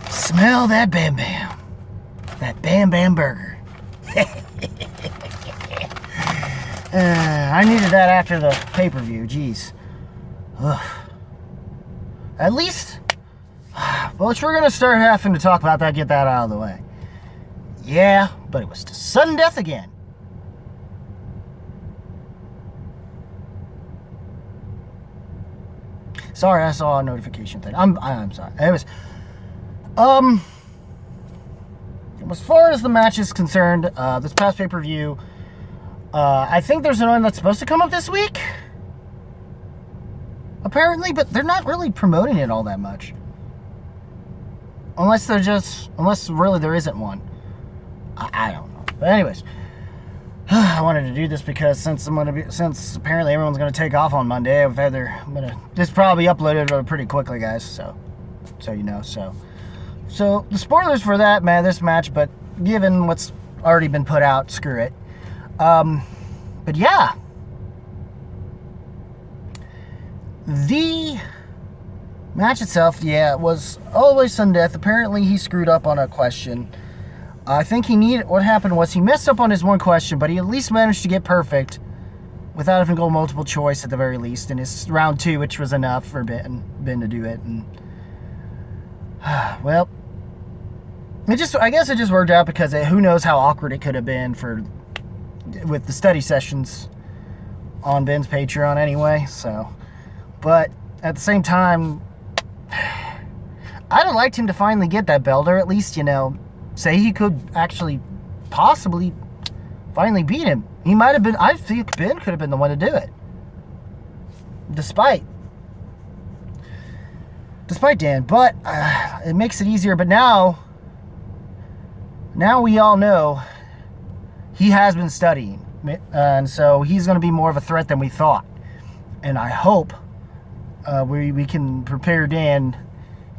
Smell that Bam Bam. That Bam Bam burger. I needed that after the pay-per-view. Jeez. Ugh. At least, well, we're going to start having to talk about that, get that out of the way. Yeah, but it was to sudden death again. Sorry, I saw a notification thing. I'm sorry. Anyways, as far as the match is concerned, this past pay-per-view, I think there's one that's supposed to come up this week, apparently, but they're not really promoting it all that much. Unless really there isn't one. I don't know. But anyways, I wanted to do this because since apparently everyone's gonna take off on Monday, this probably uploaded pretty quickly, guys. So you know. So the spoilers for that, man, this match, but given what's already been put out, screw it. But yeah, the match itself, yeah, was always sudden death. Apparently he screwed up on a question. I think what happened was he messed up on his one question, but he at least managed to get perfect without having to go multiple choice at the very least in his round 2, which was enough for Ben to do it. And well, I guess it just worked out because who knows how awkward it could have been with the study sessions on Ben's Patreon anyway. So, but at the same time, I'd have liked him to finally get that belt, or at least, say he could actually possibly finally beat him. He might have been, I think Ben could have been the one to do it. Despite Dan, but it makes it easier. But now we all know he has been studying, and so he's going to be more of a threat than we thought. And I hope we can prepare Dan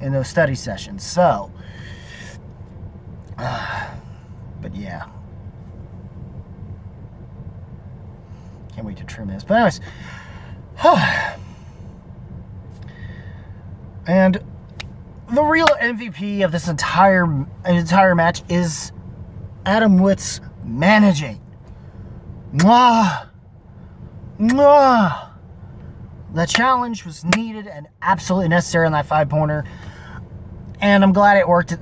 in those study sessions. So, but yeah, can't wait to trim this. But anyways, and the real MVP of this entire match is Adam Witt's managing. Mwah! Mwah! The challenge was needed and absolutely necessary on that 5-pointer. And I'm glad it worked.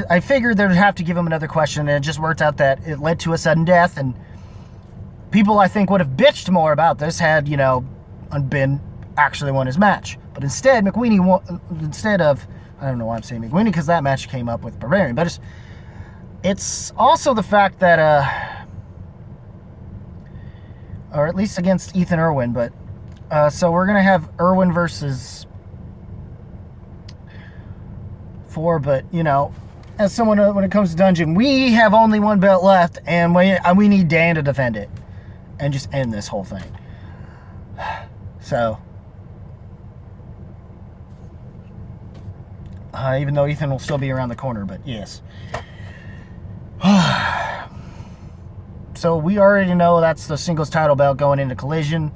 I figured they'd have to give him another question, and it just worked out that it led to a sudden death. And people, I think, would have bitched more about this had, Ben actually won his match. But instead, Mcweeny won, I don't know why I'm saying Mcweeny, because that match came up with Barbarian. But it's also the fact that, or at least against Ethan Irwin, but, so we're going to have Irwin versus 4, but, as someone, when it comes to Dungeon, we have only one belt left, and we need Dan to defend it and just end this whole thing. So, even though Ethan will still be around the corner, but yes. So we already know that's the singles title belt going into Collision.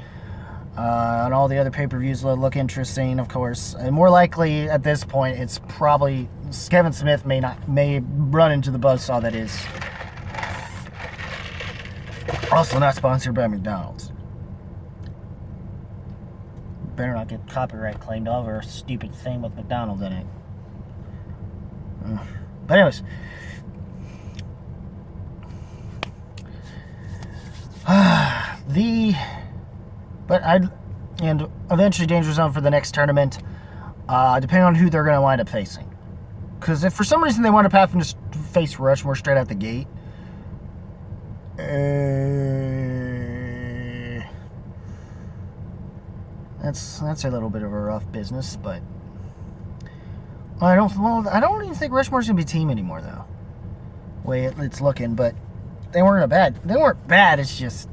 And all the other pay-per-views look interesting, of course. And more likely at this point, it's probably Kevin Smith may run into the buzzsaw that is. Also not sponsored by McDonald's. Better not get copyright claimed over a stupid thing with McDonald's in it. But anyways. And eventually Danger Zone for the next tournament, depending on who they're going to wind up facing. Because if for some reason they wind up having to face Rushmore straight out the gate, that's a little bit of a rough business. But I don't even think Rushmore's going to be a team anymore, though. Way it's looking, but they weren't bad. It's just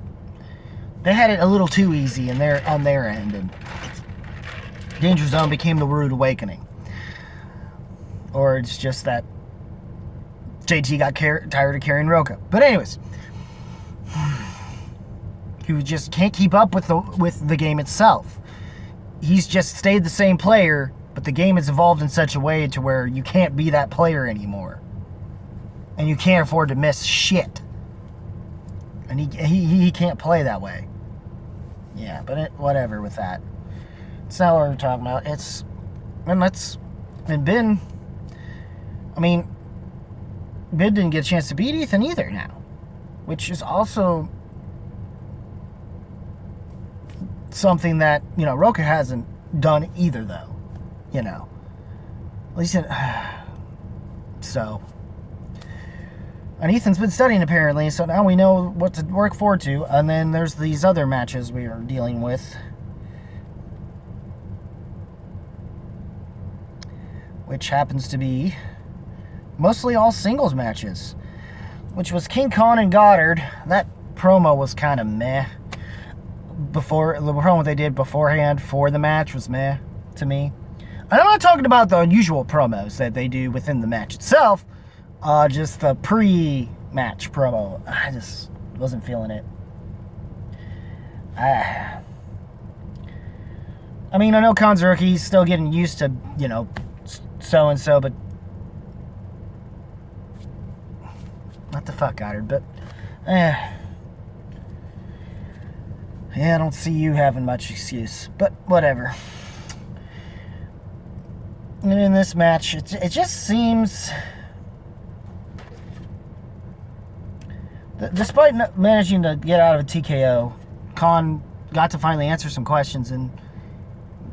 they had it a little too easy on their end, and Danger Zone became the Rude Awakening. Or it's just that JT got tired of carrying Roka. But anyways, he just can't keep up with the game itself. He's just stayed the same player, But the game has evolved in such a way to where you can't be that player anymore. And you can't afford to miss shit. And he can't play that way. Yeah, but whatever with that. It's not what we're talking about. Ben didn't get a chance to beat Ethan either now. Which is also something that, Roka hasn't done either, though. At least so. And Ethan's been studying, apparently, so now we know what to work forward to. And then there's these other matches we are dealing with. Which happens to be mostly all singles matches. Which was King Khan and Goddard. That promo was kind of meh. The promo they did beforehand for the match was meh to me. And I'm not talking about the unusual promos that they do within the match itself. Just the pre-match promo. I just wasn't feeling it. I know Khan's rookie. He's still getting used to, so-and-so, but... What the fuck, Goddard? But, yeah, I don't see you having much excuse. But, whatever. And in this match, it just seems... Despite not managing to get out of a TKO, Khan got to finally answer some questions, and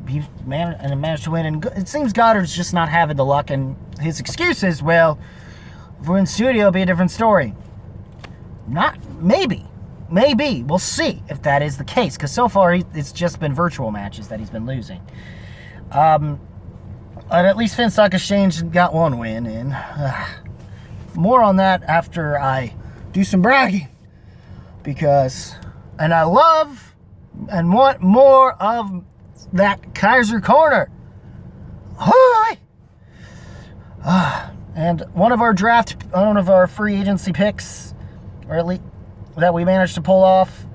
he managed to win. And it seems Goddard's just not having the luck, and his excuse is, well, if we're in studio, it'll be a different story. Maybe. We'll see if that is the case, because so far it's just been virtual matches that he's been losing. And at least Finn Stock Exchange got one win, and more on that after I do some bragging, and I love and want more of that Kaiser Corner. And one of our free agency picks, or at least that we managed to pull off,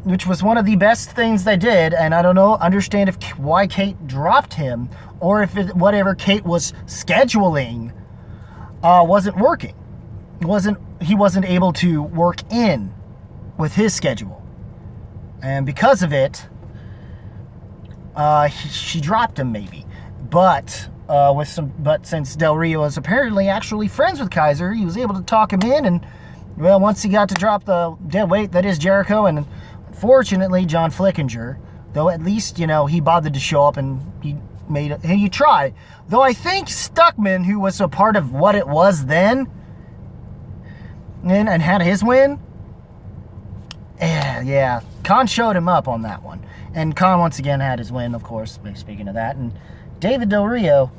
which was one of the best things they did, and I don't understand why Kate dropped him, or if whatever Kate was scheduling wasn't working. He wasn't able to work in with his schedule, and because of it, she dropped him maybe. But since Del Rio is apparently actually friends with Kaiser, he was able to talk him in, and once he got to drop the dead weight that is Jericho, and unfortunately John Flickinger, though at least he bothered to show up and he tried. Though I think Stuckman, who was a part of what it was then, and had his win. Yeah, Khan showed him up on that one. And Khan once again had his win, of course, speaking of that. And David Del Rio,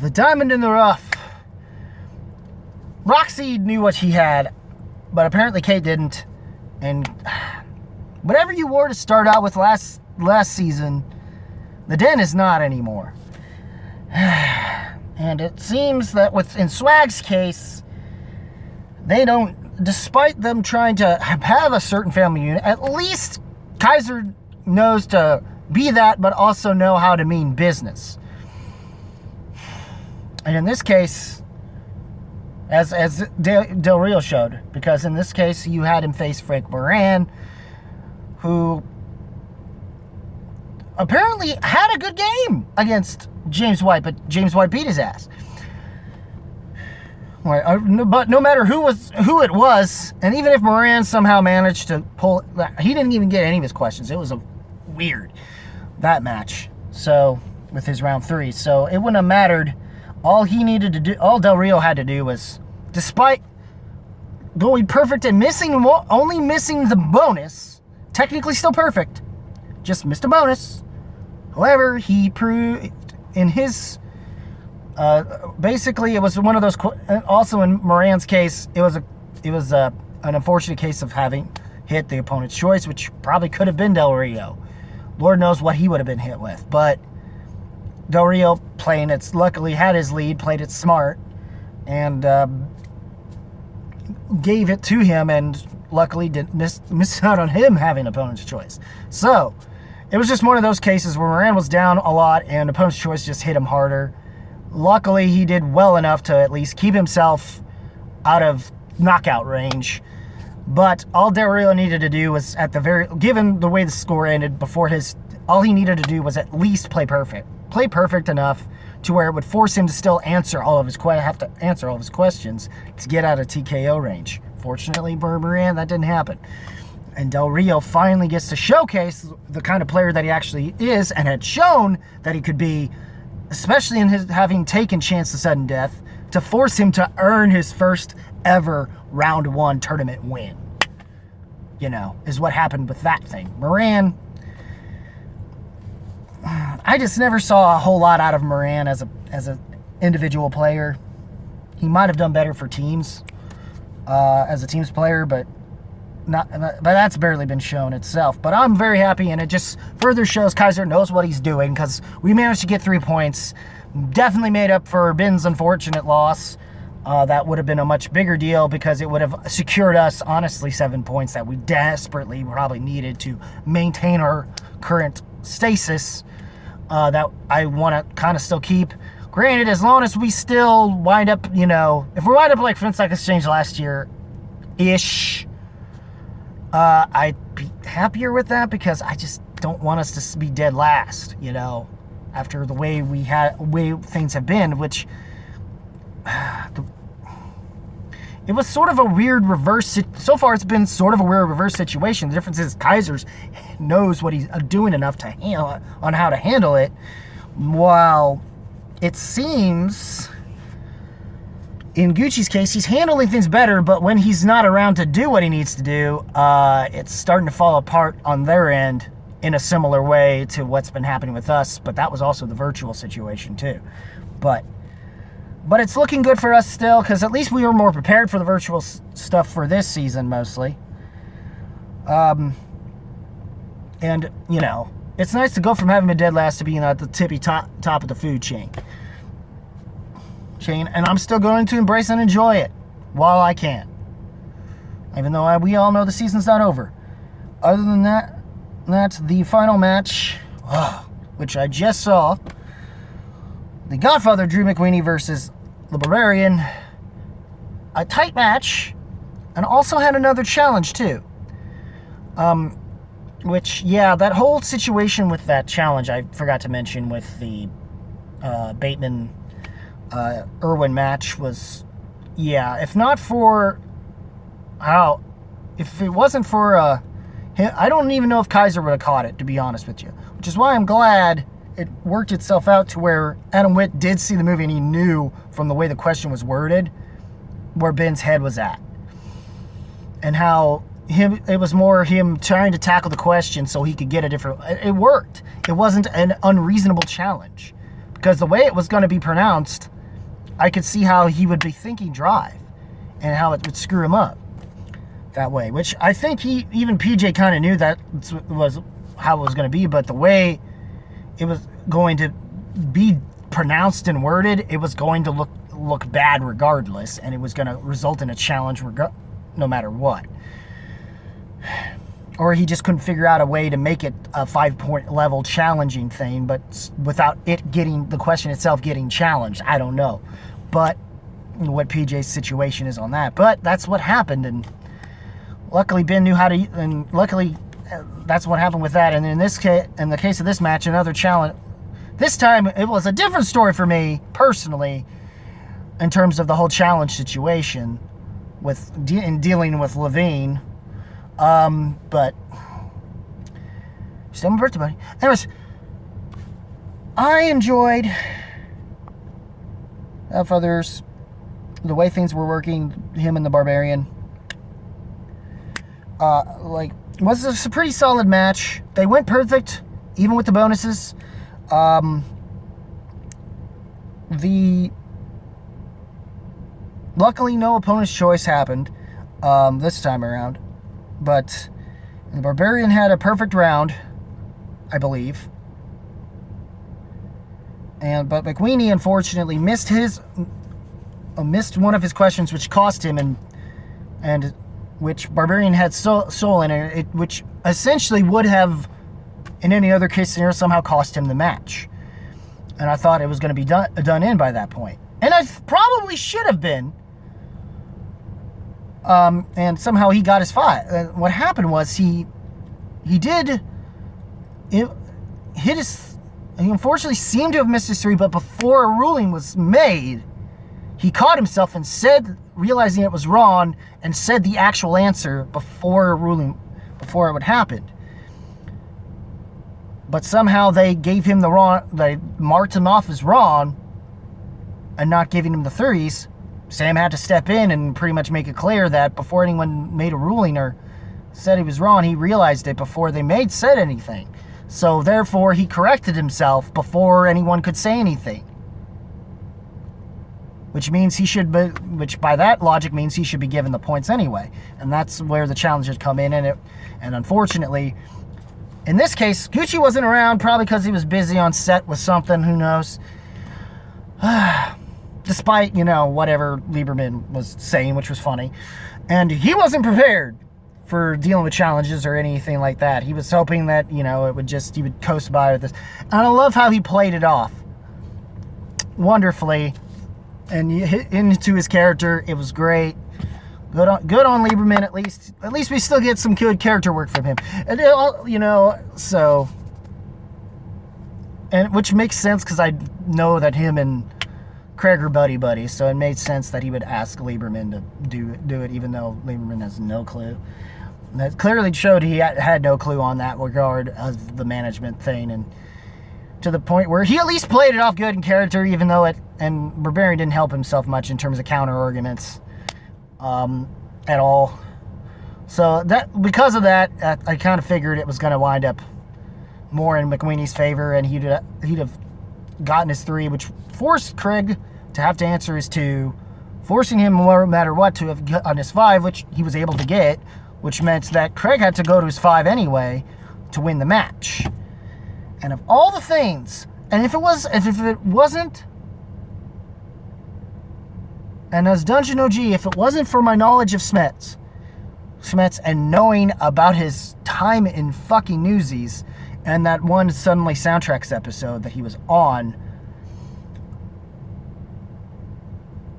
the diamond in the rough. Roxy knew what she had, but apparently Kate didn't. And whatever you wore to start out with last season, the Den is not anymore. And it seems that in Swag's case, they don't, despite them trying to have a certain family unit, at least Kaiser knows to be that, but also know how to mean business. And in this case, as Del Rio showed, because in this case you had him face Frank Moran, who apparently had a good game against James White, but James White beat his ass. But no matter who it was, and even if Moran somehow managed to pull, he didn't even get any of his questions. It was weird, that match. So with his round 3, so it wouldn't have mattered. All Del Rio had to do was, despite going perfect and only missing the bonus, technically still perfect, just missed a bonus. However, he proved in his. Basically, it was one of those. Also, in Moran's case, it was an unfortunate case of having hit the opponent's choice, which probably could have been Del Rio. Lord knows what he would have been hit with, but Del Rio luckily had his lead, played it smart, and gave it to him, and luckily didn't miss out on him having opponent's choice. So, it was just one of those cases where Moran was down a lot and opponent's choice just hit him harder. Luckily, he did well enough to at least keep himself out of knockout range. But all Del Rio needed to do was, given the way the score ended before all he needed to do was at least play perfect. Play perfect enough to where it would force him to still answer all of his questions to get out of TKO range. Fortunately, Barbarian, that didn't happen. And Del Rio finally gets to showcase the kind of player that he actually is and had shown that he could be, especially in his having taken Chance to Sudden Death, to force him to earn his first ever round 1 tournament win. Is what happened with that thing. Moran, I just never saw a whole lot out of Moran as an individual player. He might have done better for teams as a teams player, but that's barely been shown itself. But I'm very happy, and it just further shows Kaiser knows what he's doing, because we managed to get 3 points. Definitely made up for Ben's unfortunate loss. That would have been a much bigger deal, because it would have secured us, honestly, 7 points that we desperately probably needed to maintain our current stasis that I want to kind of still keep. Granted, as long as we still wind up, if we wind up like Fence Like Exchange last year-ish, I'd be happier with that, because I just don't want us to be dead last, after the way things have been, which it was sort of a weird reverse. So far, it's been sort of a weird reverse situation. The difference is Kaiser's knows what he's doing enough to handle on how to handle it, while it seems in Gucci's case, he's handling things better, but when he's not around to do what he needs to do, it's starting to fall apart on their end in a similar way to what's been happening with us. But that was also the virtual situation too. But it's looking good for us still, because at least we were more prepared for the virtual stuff for this season mostly. And, it's nice to go from having been dead last to being at the tippy top of the food chain. And I'm still going to embrace and enjoy it while I can. Even though we all know the season's not over. Other than that, that's the final match, which I just saw. The Godfather Drew Mcweeny versus the Barbarian. A tight match, and also had another challenge too. That whole situation with that challenge I forgot to mention with the Bateman Irwin match was, if it wasn't for him, I don't even know if Kaiser would have caught it, to be honest with you. Which is why I'm glad it worked itself out to where Adam Witt did see the movie and he knew from the way the question was worded where Ben's head was at. And how it was more him trying to tackle the question so he could get a different... It worked. It wasn't an unreasonable challenge. Because the way it was going to be pronounced, I could see how he would be thinking drive and how it would screw him up that way. Which I think even PJ kind of knew that was how it was going to be, but the way it was going to be pronounced and worded, it was going to look bad regardless, and it was going to result in a challenge no matter what. Or he just couldn't figure out a way to make it a 5-point level challenging thing, but without the question itself getting challenged. I don't know. But what PJ's situation is on that. But that's what happened, and luckily Ben knew how to, and luckily that's what happened with that. And in the case of this match, another challenge. This time it was a different story for me personally, in terms of the whole challenge situation in dealing with Levine. But still my birthday buddy. Anyways, I enjoyed others, the way things were working, him and the Barbarian. It was a pretty solid match. They went perfect, even with the bonuses. Luckily no opponent's choice happened this time around. But the Barbarian had a perfect round, I believe. But Mcweeny unfortunately missed one of his questions, which cost him, and which Barbarian had soul in it, which essentially would have in any other case scenario, somehow cost him the match. And I thought it was going to be done in by that point. And I probably should have been. And somehow he got his 5. What happened was he unfortunately seemed to have missed his 3, but before a ruling was made, he caught himself and said, realizing it was wrong, and said the actual answer before it would happen. But somehow they gave him they marked him off as wrong and not giving him the 3s. Sam had to step in and pretty much make it clear that before anyone made a ruling or said he was wrong, he realized it before they said anything. So therefore, he corrected himself before anyone could say anything. Which means which by that logic means he should be given the points anyway. And that's where the challenges come in. And unfortunately, in this case, Gucci wasn't around, probably because he was busy on set with something, who knows. Despite, whatever Lieberman was saying, which was funny. And he wasn't prepared for dealing with challenges or anything like that. He was hoping that, he would coast by with this. And I love how he played it off wonderfully and into his character. It was great. Good on Lieberman, at least. At least we still get some good character work from him. And, which makes sense because I know that him and Craig are buddy, so it made sense that he would ask Lieberman to do it, even though Lieberman has no clue. And that clearly showed he had no clue on that regard of the management thing, and to the point where he at least played it off good in character, even though and Barbarian didn't help himself much in terms of counter arguments. At all. So because of that, I kind of figured it was going to wind up more in Mcweeny's favor, and he'd have gotten his 3, which forced Craig to have to answer his 2, forcing him, no matter what, to have gotten his 5, which he was able to get, which meant that Craig had to go to his 5 anyway to win the match. And of all the things, and if it wasn't. And as Dungeon OG, if it wasn't for my knowledge of Schmetz and knowing about his time in fucking Newsies and that one Suddenly Soundtracks episode that he was on,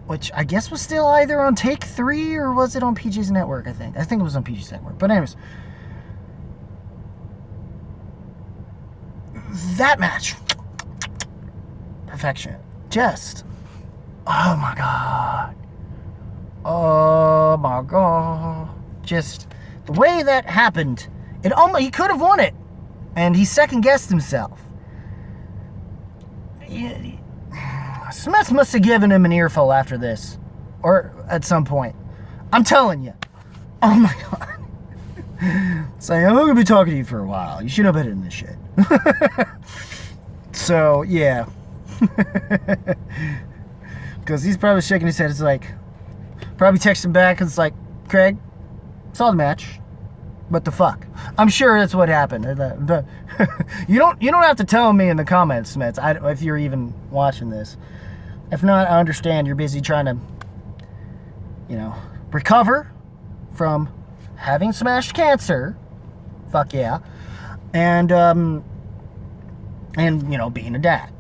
which I guess was still either on Take 3 or was it on PG's Network, I think. I think it was on PG's Network. But anyways, that match, perfection. Just... oh my god. Just the way that happened, he could have won it. And he second guessed himself. Smets must have given him an earful after this. Or at some point. I'm telling you. Oh my god. Saying, I'm not going to be talking to you for a while. You should know better than this shit. So, yeah. Because he's probably shaking his head. It's like, probably texting back. And it's like, Craig, saw the match. What the fuck? I'm sure that's what happened. You don't have to tell me in the comments, Smets, if you're even watching this. If not, I understand you're busy trying to, recover from having smashed cancer. Fuck yeah. And being a dad.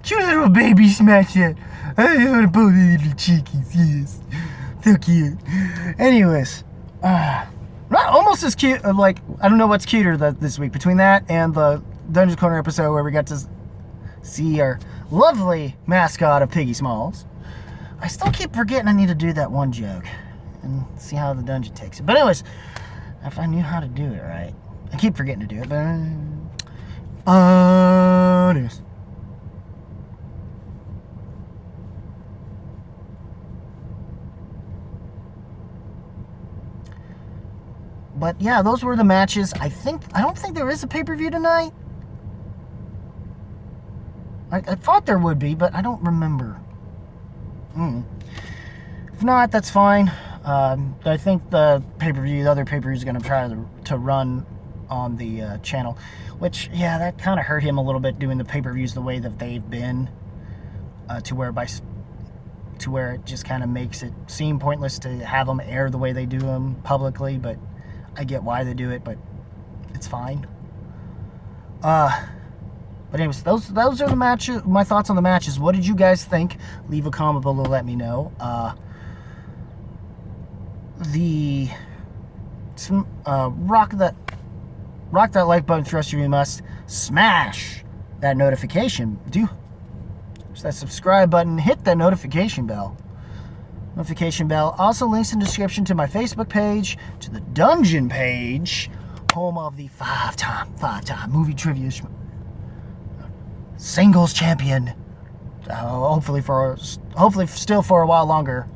Cute little baby smasher. I want to pull the little cheekies, yes. So cute. Anyways, not almost as cute. I don't know what's cuter this week between that and the Dungeon Corner episode where we got to see our lovely mascot of Piggy Smalls. I still keep forgetting I need to do that one joke and see how the dungeon takes it. But anyways, if I knew how to do it right, I keep forgetting to do it. But anyways. But yeah, those were the matches. I don't think there is a pay-per-view tonight. I thought there would be, but I don't remember. If not, that's fine. I think the other pay-per-view is going to try to run on the channel. Which, yeah, that kind of hurt him a little bit doing the pay-per-views the way that they've been. To where it just kind of makes it seem pointless to have them air the way they do them publicly, but I get why they do it, but It's fine. But anyways, those are the matches. My thoughts on the matches. What did you guys think? Leave a comment below. Let me know. Rock that like button. Thrust you must smash that notification. That subscribe button. Hit that notification bell. Also, links in the description to my Facebook page, to the Dungeon page, home of the five-time movie trivia singles champion. Hopefully still for a while longer.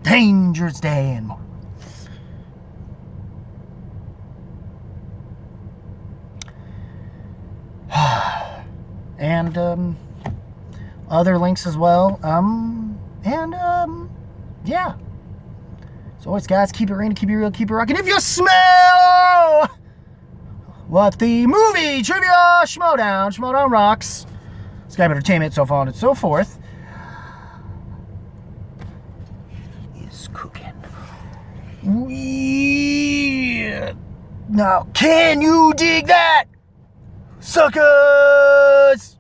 Dangerous Day and more. And other links as well. Yeah. As always, guys, keep it rainy, keep it real, keep it rocking. If you smell what the movie trivia Schmoedown rocks, Skype Entertainment, so on and so forth, is cooking. Now, can you dig that, suckers?